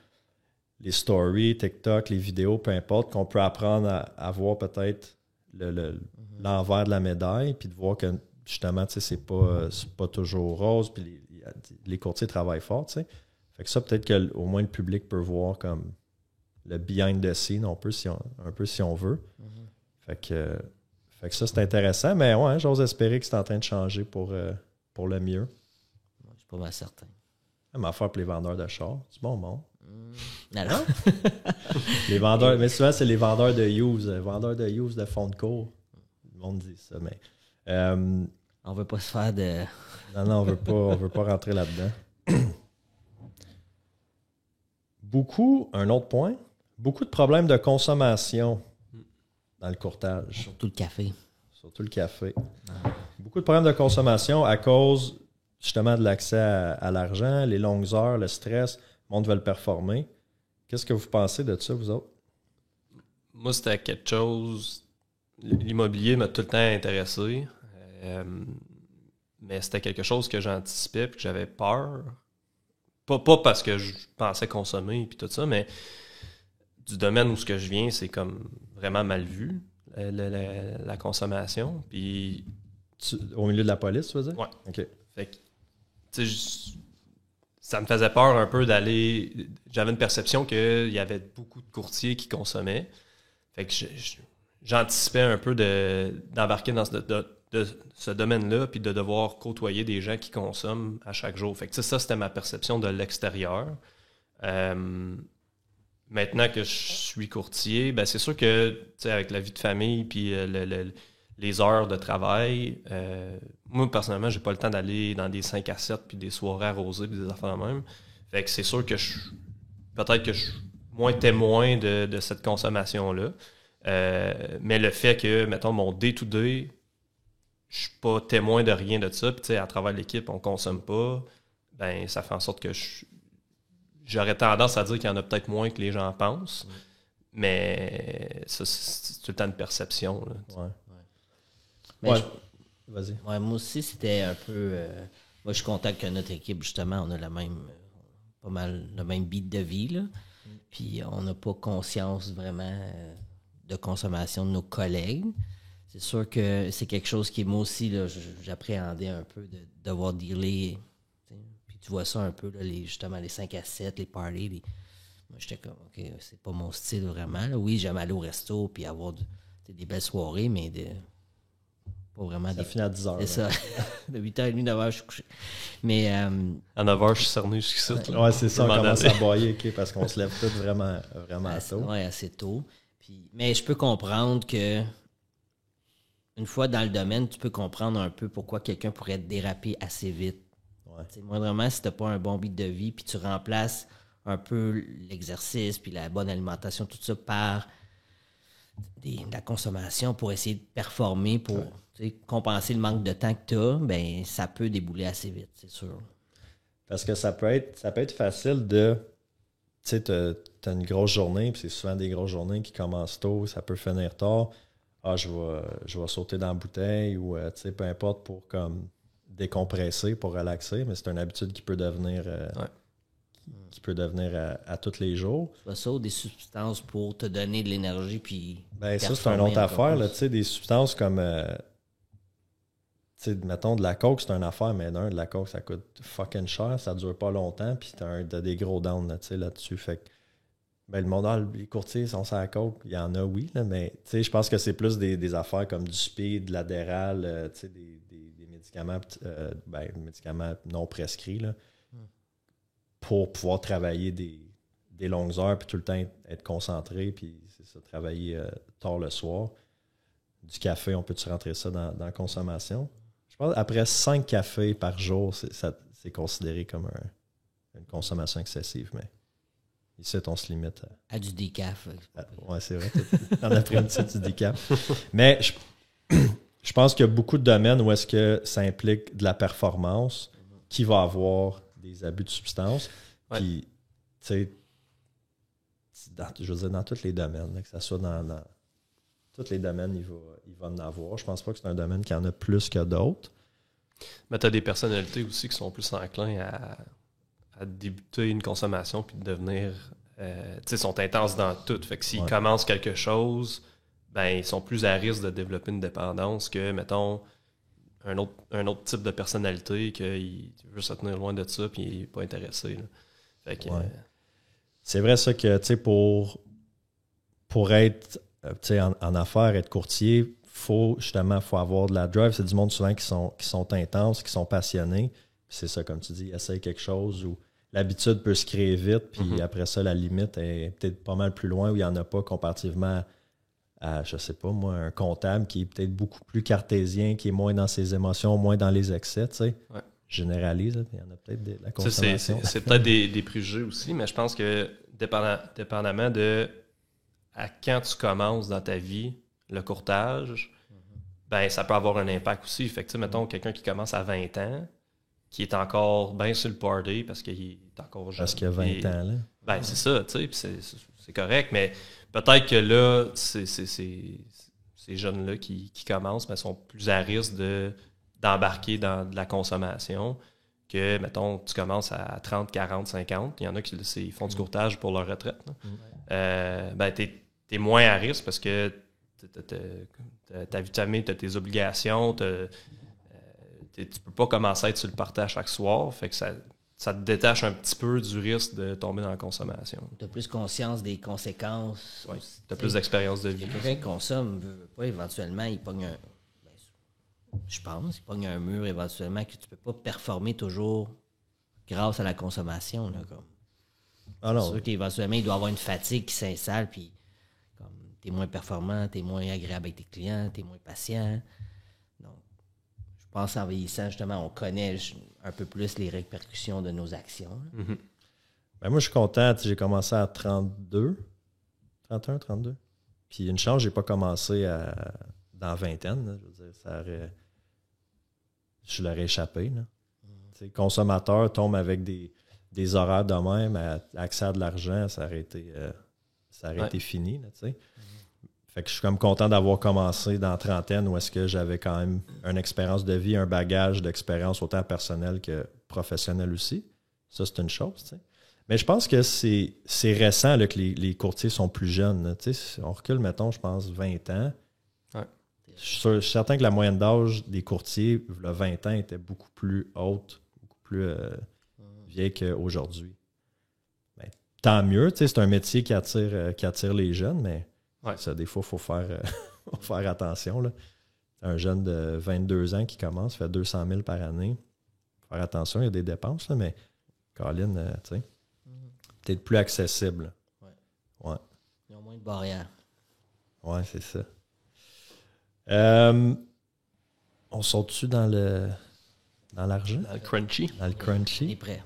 Speaker 4: stories, TikTok, les vidéos, peu importe, qu'on peut apprendre à voir peut-être l'envers de la médaille, puis de voir que justement, tu sais, c'est pas toujours rose, puis les courtiers travaillent fort, tu sais. Fait que ça, peut-être qu'au moins le public peut voir comme le behind the scene, un peu si on veut. Fait que ça, c'est intéressant, mais ouais, j'ose espérer que c'est en train de changer pour le mieux.
Speaker 3: Je suis pas mal certain.
Speaker 4: Même affaire pour les vendeurs de chars. C'est bon monde.
Speaker 3: Non.
Speaker 4: Les vendeurs, mais souvent, c'est les vendeurs de use. Vendeurs de use de fond de cours. Le monde dit ça, mais...
Speaker 3: on veut pas se faire de...
Speaker 4: Non, on veut pas rentrer là-dedans. Un autre point, beaucoup de problèmes de consommation dans le courtage.
Speaker 3: Surtout le café.
Speaker 4: Surtout le café. Beaucoup de problèmes de consommation à cause justement de l'accès à l'argent, les longues heures, le stress. Le monde veut le performer. Qu'est-ce que vous pensez de ça, vous autres?
Speaker 2: Moi, c'était quelque chose... L'immobilier m'a tout le temps intéressé. Mais c'était quelque chose que j'anticipais et que j'avais peur. Pas parce que je pensais consommer et tout ça, mais du domaine où ce que je viens, c'est comme vraiment mal vu, la consommation. Puis...
Speaker 4: Au milieu de la police, tu veux dire?
Speaker 2: Ouais.
Speaker 4: OK.
Speaker 2: Fait que, tu sais, ça me faisait peur un peu d'aller... J'avais une perception qu'il y avait beaucoup de courtiers qui consommaient. Fait que j'anticipais un peu d'embarquer dans ce domaine-là puis de devoir côtoyer des gens qui consomment à chaque jour. Fait que ça, c'était ma perception de l'extérieur. Maintenant que je suis courtier, ben c'est sûr que avec la vie de famille puis les heures de travail, moi, personnellement, j'ai pas le temps d'aller dans des 5 à 7 puis des soirées arrosées puis des affaires de même. Fait que c'est sûr que peut-être que je suis moins témoin de cette consommation-là. Mais le fait que, mettons, mon day-to-day, je suis pas témoin de rien de ça, puis à travers l'équipe, on consomme pas, ben ça fait en sorte que j'aurais tendance à dire qu'il y en a peut-être moins que les gens pensent, mais ça, c'est tout le temps une perception. Là,
Speaker 3: ouais.
Speaker 4: Vas-y.
Speaker 3: Ouais, moi aussi, c'était un peu... moi, je suis content que notre équipe, justement, on a pas mal le même beat de vie, là. Puis on n'a pas conscience vraiment de consommation de nos collègues. C'est sûr que c'est quelque chose qui, moi aussi, là, j'appréhendais un peu de devoir dealer. Puis tu vois ça un peu, là, justement, les 5 à 7, les parties. Moi, j'étais comme, OK, c'est pas mon style vraiment. Là. Oui, j'aime aller au resto puis avoir des belles soirées, mais pas vraiment...
Speaker 4: Ça finit à 10h.
Speaker 3: C'est ça. De 8h30, 9h, je suis couché. Mais...
Speaker 2: à 9h, je suis cerné jusqu'ici.
Speaker 4: Ouais, c'est ça, on commence à boyer, OK, parce qu'on se lève tous vraiment tôt.
Speaker 3: Oui, assez tôt. Mais je peux comprendre que une fois dans le domaine, tu peux comprendre un peu pourquoi quelqu'un pourrait déraper assez vite. Ouais. Moindrement, si tu n'as pas un bon beat de vie, puis tu remplaces un peu l'exercice, puis la bonne alimentation, tout ça, par de la consommation pour essayer de performer, pour compenser le manque de temps que tu as, ben, ça peut débouler assez vite, c'est sûr.
Speaker 4: Parce que ça peut être facile de... Tu sais, tu as une grosse journée, puis c'est souvent des grosses journées qui commencent tôt, ça peut finir tard. Ah, je vais sauter dans la bouteille ou, tu sais, peu importe pour comme décompresser, pour relaxer, mais c'est une habitude qui peut devenir à tous les jours.
Speaker 3: Soit ça ou des substances pour te donner de l'énergie, puis...
Speaker 4: Ben ça, c'est une autre affaire, là, tu sais, des substances comme... tu sais, mettons, de la coke, c'est une affaire, mais de la coke, ça coûte fucking cher, ça dure pas longtemps, puis t'as des gros downs là, là-dessus. Fait que Ben, le monde, les courtiers sont sur la coke, il y en a, oui, là, mais je pense que c'est plus des affaires comme du speed, de l'adéral, des médicaments non prescrits là, pour pouvoir travailler des longues heures puis tout le temps être concentré, puis c'est ça, travailler tard le soir. Du café, on peut-tu rentrer ça dans la consommation? Je pense qu'après 5 cafés par jour, c'est considéré comme une consommation excessive, mais ici, on se limite
Speaker 3: à du décaf.
Speaker 4: Oui, c'est vrai. On a pris un petit du décaf. Mais je pense qu'il y a beaucoup de domaines où est-ce que ça implique de la performance qui va avoir des abus de substances.
Speaker 2: Ouais.
Speaker 4: Puis, tu sais, je veux dire, dans tous les domaines, là, que ce soit dans tous les domaines, il va en avoir. Je pense pas que c'est un domaine qui en a plus que d'autres.
Speaker 2: Mais tu as des personnalités aussi qui sont plus enclins à débuter une consommation puis de devenir... tu sais, sont intenses dans tout. Fait que s'ils commencent quelque chose, ben ils sont plus à risque de développer une dépendance que, mettons, un autre type de personnalité qui veut se tenir loin de ça puis il n'est pas intéressé. Là. Fait que...
Speaker 4: C'est vrai ça que, tu sais, pour être, tu sais, en affaires, être courtier, faut avoir de la drive. C'est du monde souvent qui sont intenses, qui sont passionnés. Puis c'est ça, comme tu dis, essaye quelque chose où l'habitude peut se créer vite, puis après ça, la limite est peut-être pas mal plus loin, où il n'y en a pas comparativement à, je sais pas, moi, un comptable qui est peut-être beaucoup plus cartésien, qui est moins dans ses émotions, moins dans les excès, tu sais. Ouais. Généralise, il y en a peut-être de la consommation.
Speaker 2: C'est peut-être des préjugés aussi, mais je pense que dépendamment de à quand tu commences dans ta vie le courtage, ben ça peut avoir un impact aussi. Fait que, mettons, quelqu'un qui commence à 20 ans, qui est encore bien sur le party parce qu'il est encore jeune.
Speaker 4: Parce qu'il y a 20 ans, là.
Speaker 2: Ben, c'est ça, tu sais, c'est correct, mais peut-être que là, ces jeunes-là qui commencent, mais sont plus à risque d'embarquer dans de la consommation que, mettons, tu commences à 30, 40, 50. Il y en a qui ils font du courtage pour leur retraite. Ben, t'es moins à risque parce que ta vie de famille, t'as tes obligations, tu peux pas commencer à être sur le partage chaque soir, fait que ça te détache un petit peu du risque de tomber dans la consommation.
Speaker 3: Tu as plus conscience des conséquences.
Speaker 2: Oui, tu as plus d'expérience de vie.
Speaker 3: Quelqu'un qui consomme, veut pas, éventuellement, il pogne il pogne un mur éventuellement que tu peux pas performer toujours grâce à la consommation. Là, comme. C'est sûr qu'éventuellement, il doit y avoir une fatigue qui s'installe, puis tu es moins performant, tu es moins agréable avec tes clients, tu es moins patient. Donc, je pense qu'en vieillissant, justement, on connaît un peu plus les répercussions de nos actions.
Speaker 2: Mm-hmm.
Speaker 4: Ben moi, je suis content. J'ai commencé à 31, 32. Puis une chance, j'ai pas commencé dans la vingtaine. Là. Je veux dire, je l'aurais échappé. Là. Consommateur tombe avec des horaires de même, accès à de l'argent, ça aurait été fini. Là, fait que je suis comme content d'avoir commencé dans la trentaine où est-ce que j'avais quand même une expérience de vie, un bagage d'expérience autant personnelle que professionnelle aussi. Ça, c'est une chose. T'sais. Mais je pense que c'est récent là, que les courtiers sont plus jeunes. On recule, mettons, je pense, 20 ans.
Speaker 2: Ouais.
Speaker 4: Je suis certain que la moyenne d'âge des courtiers, le 20 ans, était beaucoup plus haute, beaucoup plus vieille qu'aujourd'hui. Ben, tant mieux, c'est un métier qui attire les jeunes, mais ça, des fois, il faut faire attention. Là. Un jeune de 22 ans qui commence, fait 200 000 par année. Faut faire attention, il y a des dépenses, là, mais Colin, tu sais, peut-être plus accessible. Ouais.
Speaker 3: Il y a moins de barrières.
Speaker 4: Ouais, c'est ça. On saute-tu dans l'argent?
Speaker 2: Dans le crunchy.
Speaker 4: Dans le crunchy.
Speaker 3: On est prêt.